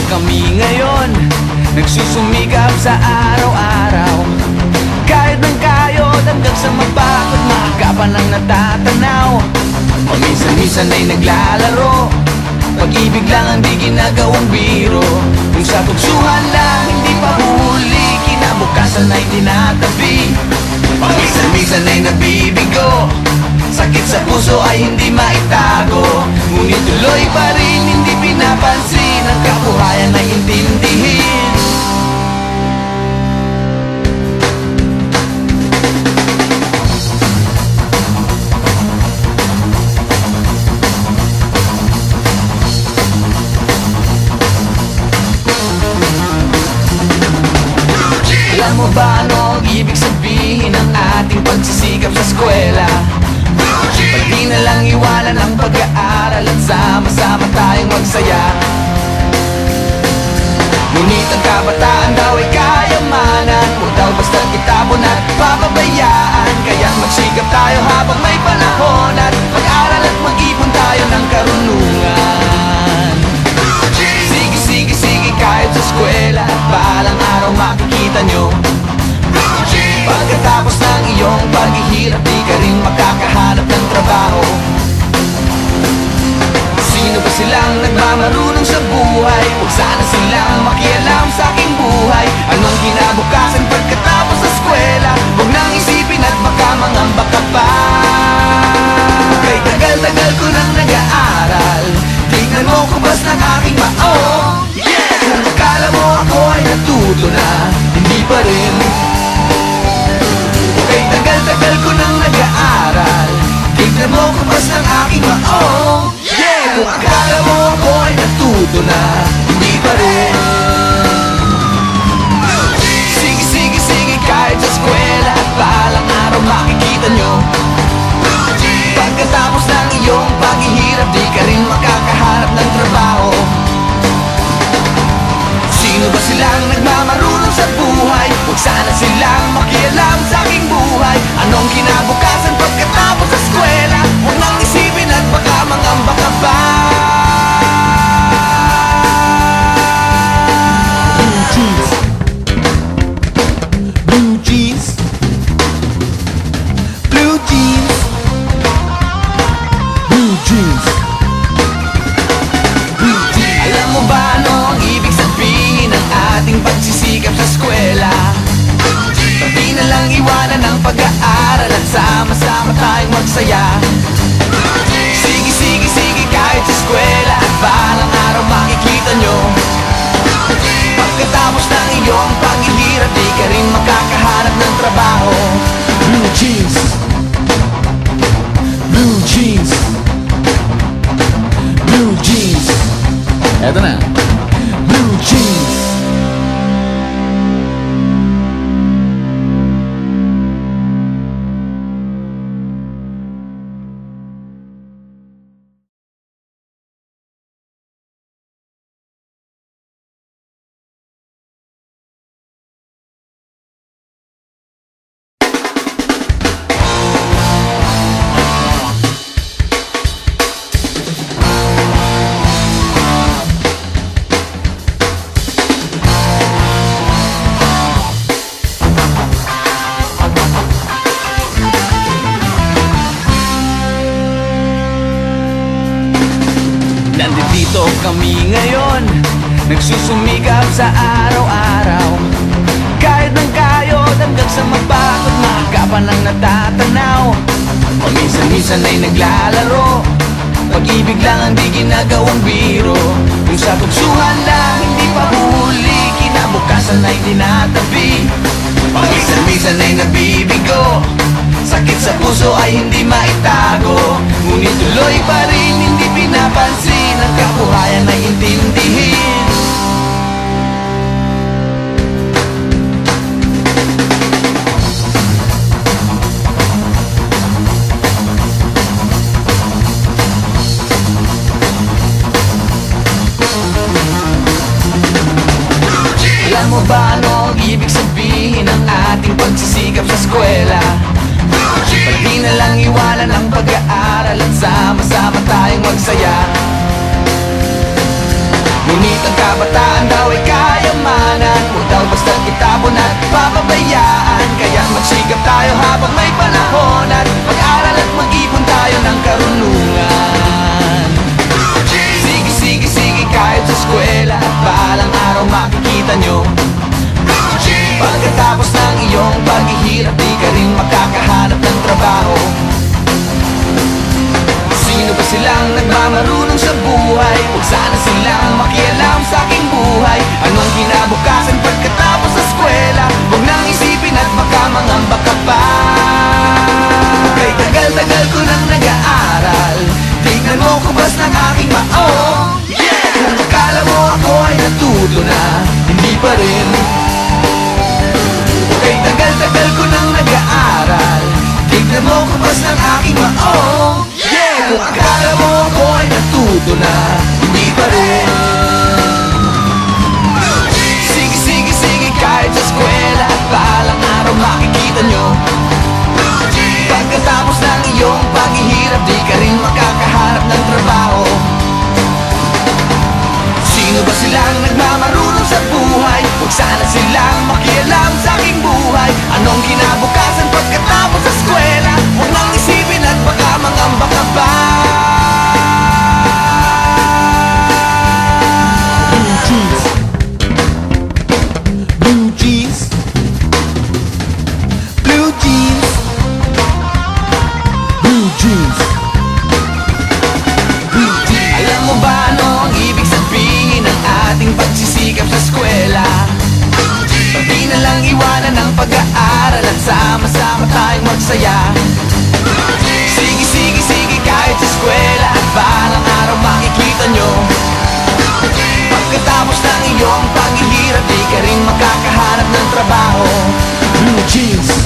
kami ngayon, nagsusumikap sa araw-araw. Kahit ng kayod hanggang sa mapagod, maaga pa nang natatanaw. Paminsan-minsan ay naglalaro, pag-ibig lang ang di ginagawang biro. Kung sa tuksuhan lang hindi pa huli, kinabukasan ay tinatabi. Paminsan-minsan ay nabibigo, sakit sa puso ay hindi maitago. Ngunit tuloy pa rin hindi pinapansin, ang kabuhayan ay intindihin. Alam mo ba ano ang ibig sabihin ng ating pagsisikap sa eskwela? Pati na lang iwanan ang pag-aaral at sama-sama tayong magsaya. Ngunit ang kabataan daw ay kayamanan, huwag daw basta kitapon at papabayaan. Kaya magsikap tayo habang may panahon, at mag-aral at mag-ipon tayo ng karunungan. Sige, kahit sa eskwela, at balang araw makikita nyo. Pagkatapos ng iyong paghihirap, di ka rin makakahanap ng trabaho. Sino ba silang nagmamarunong sa buhay? Huwag sana silang makialam sa aking buhay. Anong kinabukasan pagkatapos sa eskwela? Huwag nang isipin at baka mangamba ka pa. Kay tagal-tagal ko nang nag-aaral, tignan mo kubas ng aking maong. Kung akala mo ako ay natuto na, hindi pa rin. Kay tagal-tagal ko nang nag-aaral, tignan mo kubas ng aking maong. Kung akala mo ako ay natuto na, hindi pa rin. Sige, kahit sa eskwela, at balang araw makikita nyo. Pagkatapos ng iyong paghihirap, di ka rin makakahanap ng trabaho. Sino ba silang nagmamarunong sa buhay? Huwag sana silang makialam sa aking buhay. Anong kinabukasan pagkatapos sa eskwela? Huwag nang isipin at baka mangamba ka pa. Blue jeans, blue jeans, blue jeans, blue jeans, blue jeans. Alam mo ba ano ang ibig sabihin ng ating pagsisikap sa eskwela? Pati na lang iwanan ang pag-aaral at sama-sama tayong magsaya. Sige, kahit sa eskwela, at balang araw makikita nyo. Pagkatapos ng iyong paghihirap, di ka rin makakahanap ng trabaho. Blue jeans, blue jeans, blue jeans. Eto na, blue jeans. Nandito kami ngayon, nagsusumikap sa araw-araw. Kahit ng kayod hanggang sa mapagod, maaga pa nang natatanaw. Paminsan-minsan ay naglalaro, pag-ibig lang ang di ginagawang biro. Kung sa tuksuhan lang hindi pa huli, kinabukasan ay tinatabi. Paminsan-minsan ay nabibigo, sakit sa puso ay hindi maitago. Ngunit tuloy pa rin hindi pinapansin, ang kabuhayan ay intindihin. Alam mo ba ano ang ibig sabihin ng ating pagsisikap sa eskwela? Pati na lang iwanan ang pag-aaral at sama-sama tayong magsaya. Ngunit ang kabataan silang nagmamarunong sa buhay? Huwag sana silang makialam sa aking buhay. Anong kinabukasan pagkatapos sa eskwela? Huwag nang isipin at baka mangamba ka pa. Kay tagal-tagal ko nang nag-aaral, tignan mo kubas ng aking mao. Kung akala mo ako ay natuto na, hindi pa rin. Kay tagal-tagal ko nang nag-aaral, tignan mo kubas ng aking mao. Kung akala mo ako ay natuto na, hindi pa rin. Sige, sige, sige, kahit sa eskwela at balang araw makikita nyo. Pagkatapos ng iyong paghihirap, di ka rin makakaharap ng trabaho. Sino ba silang nagmamarunong sa buhay? Huwag sana silang makialam sa aking buhay. Anong kinabukasan pagkatapos sa eskwela? Huwag nang isipin at baka mangamba ka pa. Blue jeans, blue jeans, blue jeans, blue jeans. Alam mo ba ano ang ibig sabihin ng ating pagsisikap sa eskwela? Pati na lang iwanan ang pag-aaral at sama-sama tayong magsaya. Sige, sige, sige, kahit sa eskwela at balang araw makikita nyo. Pagkatapos ng iyong paghihirap, di ka rin makakahanap ng trabaho. Blue jeans,